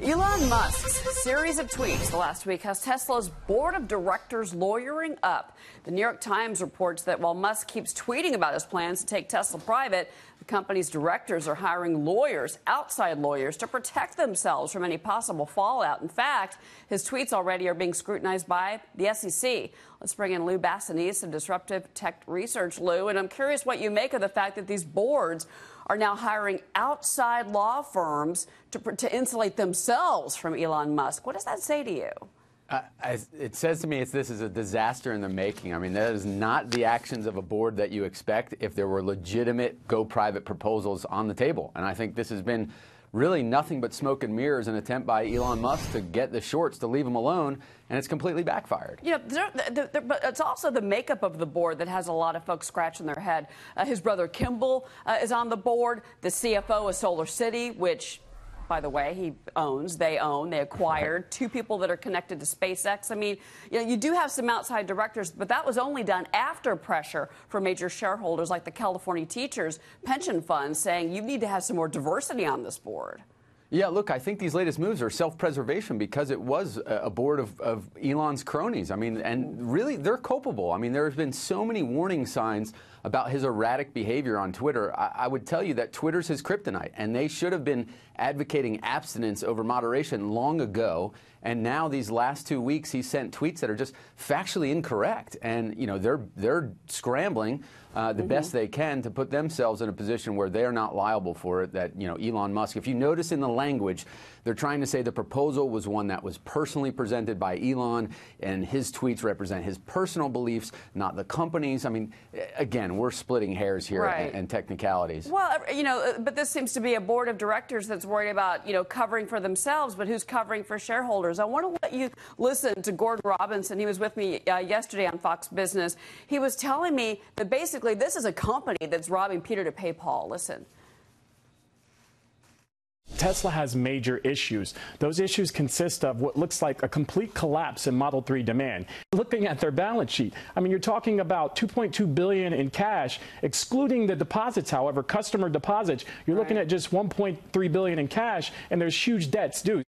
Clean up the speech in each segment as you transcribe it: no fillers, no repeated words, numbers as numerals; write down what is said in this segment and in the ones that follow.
Elon Musk's series of tweets the last week has Tesla's board of directors lawyering up. The New York Times reports that while Musk keeps tweeting about his plans to take Tesla private, the company's directors are hiring lawyers, outside lawyers, to protect themselves from any possible fallout. In fact, his tweets already are being scrutinized by the SEC. Let's bring in Lou Basenese of Disruptive Tech Research. Lou, and I'm curious what you make of the fact that these boards are now hiring outside law firms to insulate themselves from Elon Musk. What does that say to you? It says to me this is a disaster in the making. I mean, that is not the actions of a board that you expect if there were legitimate go-private proposals on the table. And I think this has been really nothing but smoke and mirrors, an attempt by Elon Musk to get the shorts to leave him alone, and it's completely backfired. You know, but it's also the makeup of the board that has a lot of folks scratching their head. His brother Kimball is on the board, the CFO of Solar City, which, by the way, they acquired two people that are connected to SpaceX. I mean, you know, you do have some outside directors, but that was only done after pressure from major shareholders like the California Teachers Pension Fund saying you need to have some more diversity on this board. Yeah, look, I think these latest moves are self-preservation because it was a board of Elon's cronies. I mean, and really, they're culpable. I mean, there have been so many warning signs about his erratic behavior on Twitter. I would tell you that Twitter's his kryptonite, and they should have been advocating abstinence over moderation long ago. And now these last 2 weeks, he sent tweets that are just factually incorrect. And, you know, they're scrambling the best they can to put themselves in a position where they're not liable for it, that, you know, Elon Musk, if you notice in the language, they're trying to say the proposal was one that was personally presented by Elon, and his tweets represent his personal beliefs, not the company's. I mean, again, we're splitting hairs here and technicalities. Well, you know, but this seems to be a board of directors that's worried about, you know, covering for themselves, but who's covering for shareholders? I want to let you listen to Gordon Robinson. He was with me yesterday on Fox Business. He was telling me that basically this is a company that's robbing Peter to pay Paul. Listen. Tesla has major issues. Those issues consist of what looks like a complete collapse in Model 3 demand. Looking at their balance sheet, I mean, you're talking about $2.2 billion in cash, excluding the deposits, however, customer deposits. You're looking at just $1.3 billion in cash, and there's huge debts due.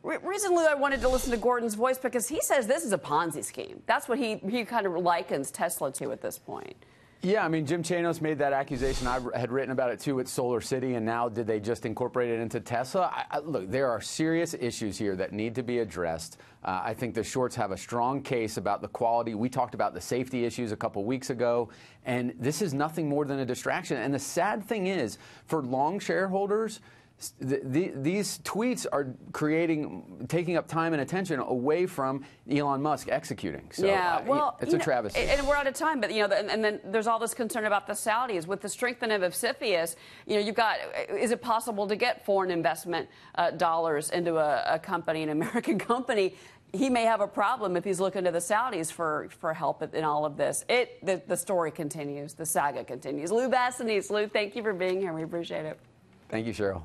Reason, Lou, I wanted to listen to Gordon's voice because he says this is a Ponzi scheme. That's what he kind of likens Tesla to at this point. Yeah, I mean, Jim Chanos made that accusation. I had written about it, too, at Solar City, and now did they just incorporate it into Tesla? Look, there are serious issues here that need to be addressed. I think the shorts have a strong case about the quality. We talked about the safety issues a couple weeks ago, and this is nothing more than a distraction. And the sad thing is, for long shareholders, these tweets are taking up time and attention away from Elon Musk executing. So, yeah, well, it's a travesty. And we're out of time, but, you know, and then there's all this concern about the Saudis. With the strengthening of CFIUS, you know, you've got, is it possible to get foreign investment dollars into a company, an American company? He may have a problem if he's looking to the Saudis for help in all of this. The story continues. The saga continues. Lou Basenese. Lou, thank you for being here. We appreciate it. Thank you, Cheryl.